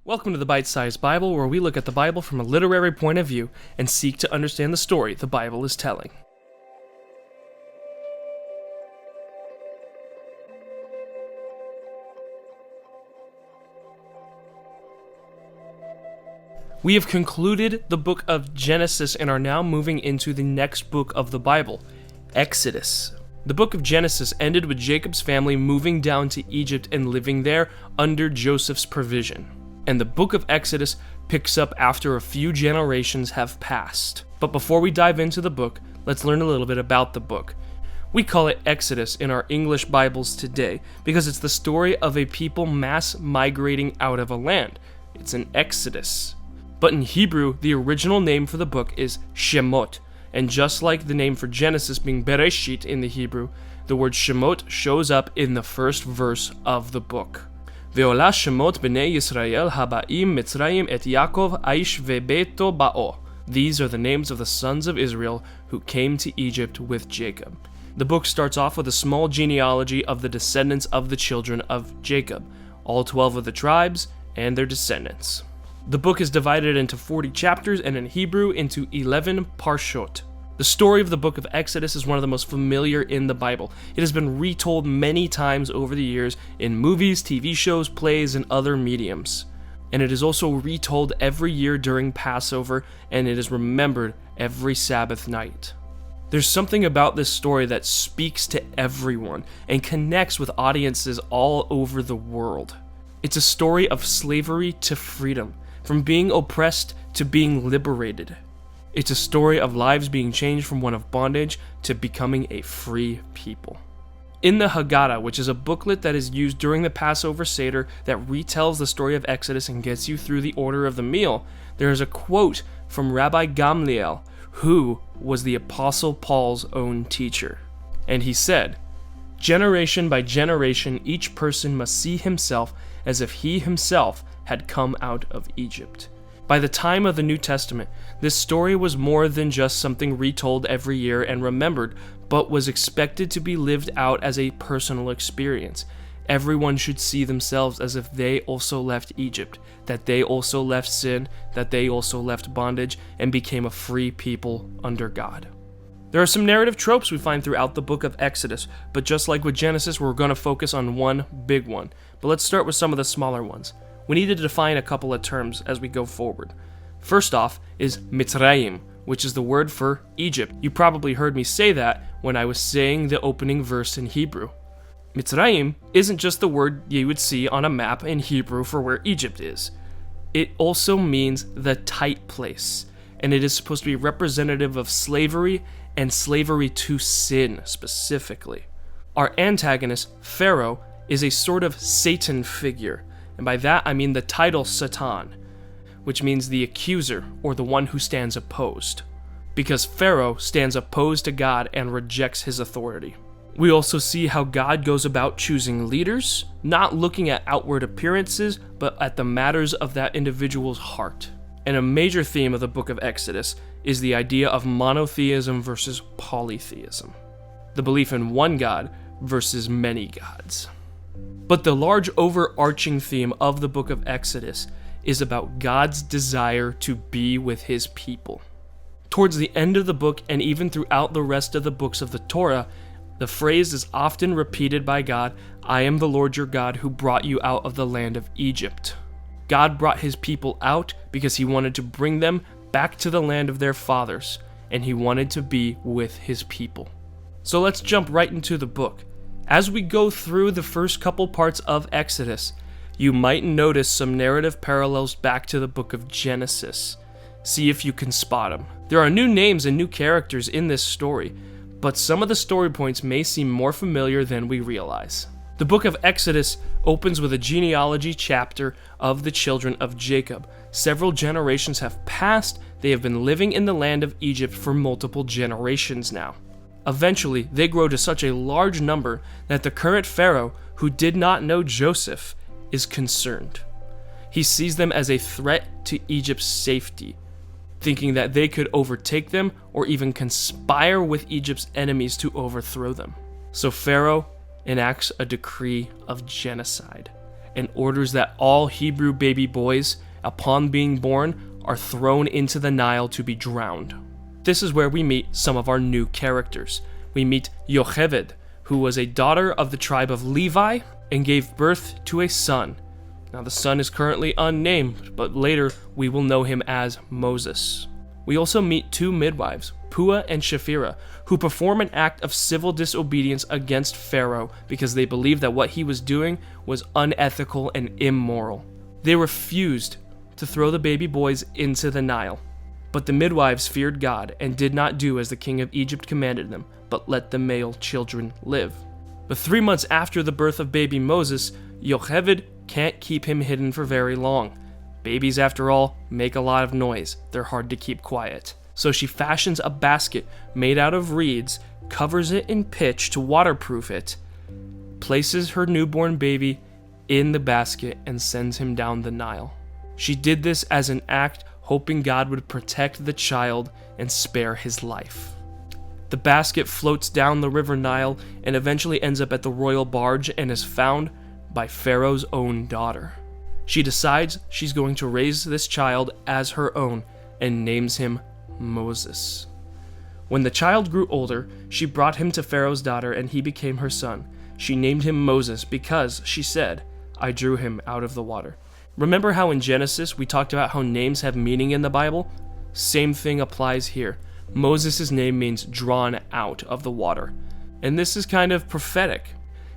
Welcome to the Bite-Sized Bible, where we look at the Bible from a literary point of view and seek to understand the story the Bible is telling. We have concluded the book of Genesis and are now moving into the next book of the Bible, Exodus. The book of Genesis ended with Jacob's family moving down to Egypt and living there under Joseph's provision. And the book of Exodus picks up after a few generations have passed. But before we dive into the book, let's learn a little bit about the book. We call it Exodus in our English Bibles today because it's the story of a people mass migrating out of a land. It's an exodus. But in Hebrew, the original name for the book is Shemot, and just like the name for Genesis being Bereshit in the Hebrew, the word Shemot shows up in the first verse of the book. Ve'ola Shemot b'nei Yisrael haba'im Mitzrayim et Yaakov aish ve'beto ba'o. These are the names of the sons of Israel who came to Egypt with Jacob. The book starts off with a small genealogy of the descendants of the children of Jacob, all 12 of the tribes and their descendants. The book is divided into 40 chapters and in Hebrew into 11 parshot. The story of the book of Exodus is one of the most familiar in the Bible. It has been retold many times over the years in movies, TV shows, plays, and other mediums. And it is also retold every year during Passover, and it is remembered every Sabbath night. There's something about this story that speaks to everyone and connects with audiences all over the world. It's a story of slavery to freedom, from being oppressed to being liberated. It's a story of lives being changed from one of bondage to becoming a free people. In the Haggadah, which is a booklet that is used during the Passover Seder that retells the story of Exodus and gets you through the order of the meal, there is a quote from Rabbi Gamliel, who was the Apostle Paul's own teacher. And he said, "Generation by generation, each person must see himself as if he himself had come out of Egypt." By the time of the New Testament, this story was more than just something retold every year and remembered, but was expected to be lived out as a personal experience. Everyone should see themselves as if they also left Egypt, that they also left sin, that they also left bondage, and became a free people under God. There are some narrative tropes we find throughout the book of Exodus, but just like with Genesis, we're going to focus on one big one. But let's start with some of the smaller ones. We need to define a couple of terms as we go forward. First off is Mitzrayim, which is the word for Egypt. You probably heard me say that when I was saying the opening verse in Hebrew. Mitzrayim isn't just the word you would see on a map in Hebrew for where Egypt is. It also means the tight place, and it is supposed to be representative of slavery and slavery to sin specifically. Our antagonist, Pharaoh, is a sort of Satan figure. And by that, I mean the title Satan, which means the accuser or the one who stands opposed, because Pharaoh stands opposed to God and rejects his authority. We also see how God goes about choosing leaders, not looking at outward appearances, but at the matters of that individual's heart. And a major theme of the book of Exodus is the idea of monotheism versus polytheism, the belief in one God versus many gods. But the large overarching theme of the book of Exodus is about God's desire to be with his people. Towards the end of the book, and even throughout the rest of the books of the Torah, the phrase is often repeated by God, "I am the Lord your God who brought you out of the land of Egypt." God brought his people out because he wanted to bring them back to the land of their fathers, and he wanted to be with his people. So let's jump right into the book. As we go through the first couple parts of Exodus, you might notice some narrative parallels back to the book of Genesis. See if you can spot them. There are new names and new characters in this story, but some of the story points may seem more familiar than we realize. The book of Exodus opens with a genealogy chapter of the children of Jacob. Several generations have passed. They have been living in the land of Egypt for multiple generations now. Eventually, they grow to such a large number that the current Pharaoh, who did not know Joseph, is concerned. He sees them as a threat to Egypt's safety, thinking that they could overtake them or even conspire with Egypt's enemies to overthrow them. So Pharaoh enacts a decree of genocide. and orders that all Hebrew baby boys, upon being born, are thrown into the Nile to be drowned. This is where we meet some of our new characters. We meet Yocheved, who was a daughter of the tribe of Levi and gave birth to a son. Now the son is currently unnamed, but later we will know him as Moses. We also meet two midwives, Pua and Shaphrah, who perform an act of civil disobedience against Pharaoh because they believed that what he was doing was unethical and immoral. They refused to throw the baby boys into the Nile, but the midwives feared God and did not do as the king of Egypt commanded them, but let the male children live. But 3 months after the birth of baby Moses, Yocheved can't keep him hidden for very long. Babies, after all, make a lot of noise. They're hard to keep quiet. So she fashions a basket made out of reeds, covers it in pitch to waterproof it, places her newborn baby in the basket, and sends him down the Nile. She did this as an act hoping God would protect the child and spare his life. The basket floats down the river Nile and eventually ends up at the royal barge and is found by Pharaoh's own daughter. She decides she's going to raise this child as her own and names him Moses. When the child grew older, she brought him to Pharaoh's daughter and he became her son. She named him Moses because, she said, I drew him out of the water. Remember how in Genesis we talked about how names have meaning in the Bible? Same thing applies here. Moses' name means drawn out of the water. And this is kind of prophetic.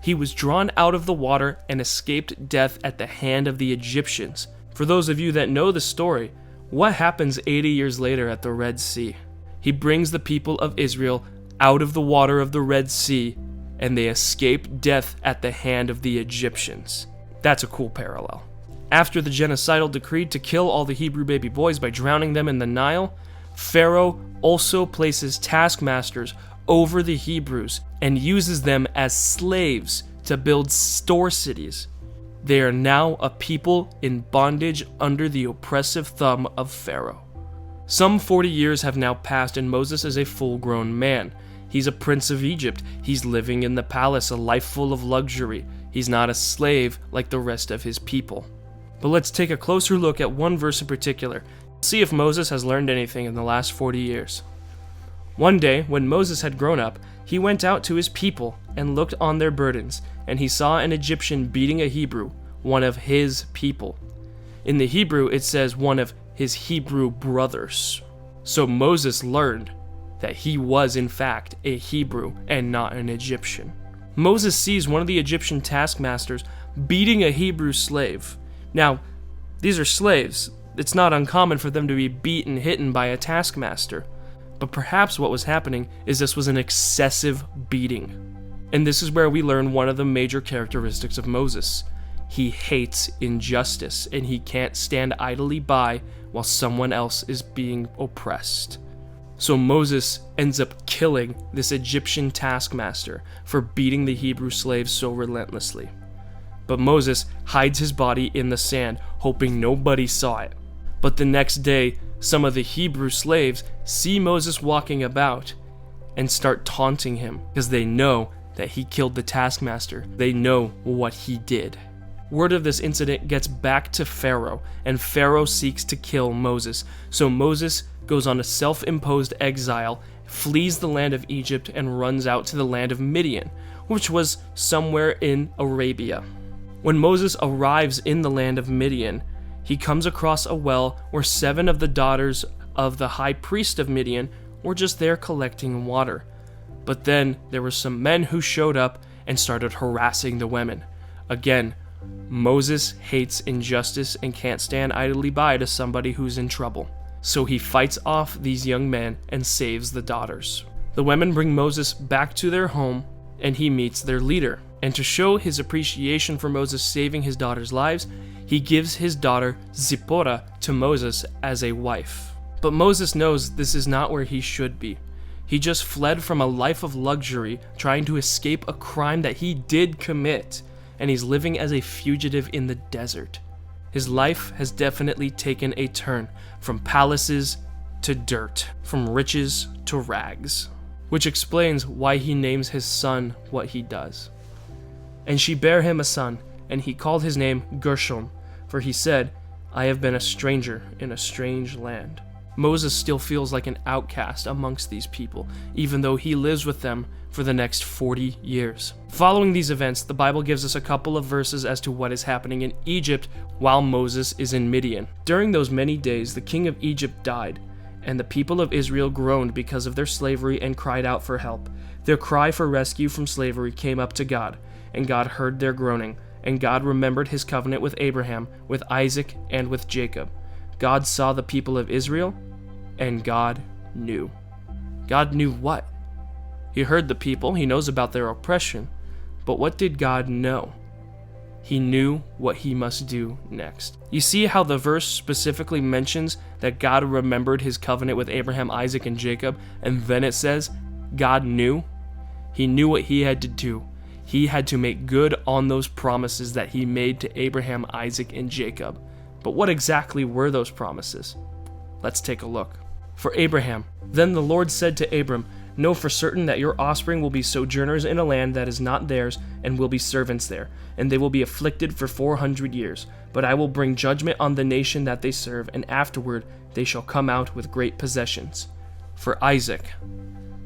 He was drawn out of the water and escaped death at the hand of the Egyptians. For those of you that know the story, what happens 80 years later at the Red Sea? He brings the people of Israel out of the water of the Red Sea, and they escape death at the hand of the Egyptians. That's a cool parallel. After the genocidal decree to kill all the Hebrew baby boys by drowning them in the Nile, Pharaoh also places taskmasters over the Hebrews and uses them as slaves to build store cities. They are now a people in bondage under the oppressive thumb of Pharaoh. Some 40 years have now passed and Moses is a full-grown man. He's a prince of Egypt. He's living in the palace, a life full of luxury. He's not a slave like the rest of his people. But let's take a closer look at one verse in particular. See if Moses has learned anything in the last 40 years. One day, when Moses had grown up, he went out to his people and looked on their burdens, and he saw an Egyptian beating a Hebrew, one of his people. In the Hebrew, it says one of his Hebrew brothers. So Moses learned that he was in fact a Hebrew and not an Egyptian. Moses sees one of the Egyptian taskmasters beating a Hebrew slave. Now, these are slaves. It's not uncommon for them to be beaten, hidden by a taskmaster. But perhaps what was happening is this was an excessive beating. And this is where we learn one of the major characteristics of Moses. He hates injustice, and he can't stand idly by while someone else is being oppressed. So Moses ends up killing this Egyptian taskmaster for beating the Hebrew slaves so relentlessly. But Moses hides his body in the sand, hoping nobody saw it. But the next day, some of the Hebrew slaves see Moses walking about and start taunting him because they know that he killed the taskmaster. They know what he did. Word of this incident gets back to Pharaoh, and Pharaoh seeks to kill Moses. So Moses goes on a self-imposed exile, flees the land of Egypt, and runs out to the land of Midian, which was somewhere in Arabia. When Moses arrives in the land of Midian, he comes across a well where 7 of the daughters of the high priest of Midian were just there collecting water. But then there were some men who showed up and started harassing the women. Again, Moses hates injustice and can't stand idly by to somebody who's in trouble. So he fights off these young men and saves the daughters. The women bring Moses back to their home and he meets their leader. And to show his appreciation for Moses saving his daughters' lives, he gives his daughter Zipporah to Moses as a wife. But Moses knows this is not where he should be. He just fled from a life of luxury, trying to escape a crime that he did commit, and he's living as a fugitive in the desert. His life has definitely taken a turn, from palaces to dirt, from riches to rags, which explains why he names his son what he does. And she bare him a son, and he called his name Gershom, for he said, I have been a stranger in a strange land. Moses still feels like an outcast amongst these people, even though he lives with them for the next 40 years. Following these events, the Bible gives us a couple of verses as to what is happening in Egypt while Moses is in Midian. During those many days, the king of Egypt died, and the people of Israel groaned because of their slavery and cried out for help. Their cry for rescue from slavery came up to God, and God heard their groaning, and God remembered his covenant with Abraham, with Isaac, and with Jacob. God saw the people of Israel, and God knew. God knew what? He heard the people, he knows about their oppression, but what did God know? He knew what he must do next. You see how the verse specifically mentions that God remembered his covenant with Abraham, Isaac, and Jacob, and then it says, God knew? He knew what he had to do. He had to make good on those promises that he made to Abraham, Isaac, and Jacob. But what exactly were those promises? Let's take a look. For Abraham, then the Lord said to Abram, know for certain that your offspring will be sojourners in a land that is not theirs, and will be servants there, and they will be afflicted for 400 years. But I will bring judgment on the nation that they serve, and afterward they shall come out with great possessions. For Isaac,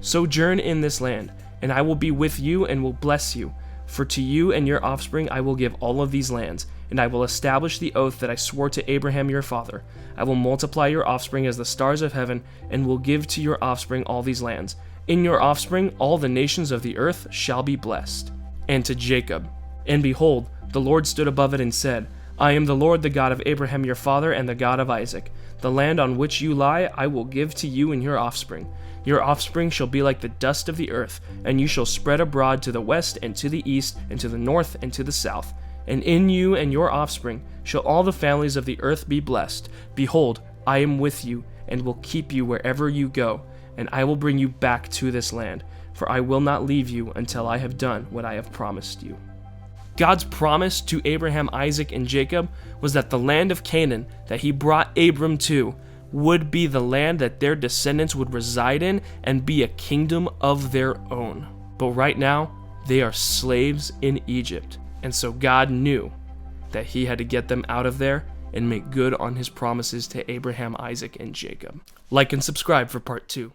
sojourn in this land, and I will be with you and will bless you. For to you and your offspring I will give all of these lands, and I will establish the oath that I swore to Abraham your father. I will multiply your offspring as the stars of heaven, and will give to your offspring all these lands. In your offspring all the nations of the earth shall be blessed. And to Jacob, and behold, the Lord stood above it and said, I am the Lord, the God of Abraham your father, and the God of Isaac. The land on which you lie I will give to you and your offspring. Your offspring shall be like the dust of the earth, and you shall spread abroad to the west and to the east and to the north and to the south. And in you and your offspring shall all the families of the earth be blessed. Behold, I am with you, and will keep you wherever you go, and I will bring you back to this land, for I will not leave you until I have done what I have promised you. God's promise to Abraham, Isaac, and Jacob was that the land of Canaan that he brought Abram to would be the land that their descendants would reside in and be a kingdom of their own. But right now, they are slaves in Egypt, and so God knew that he had to get them out of there and make good on his promises to Abraham, Isaac, and Jacob. Like and subscribe for part 2.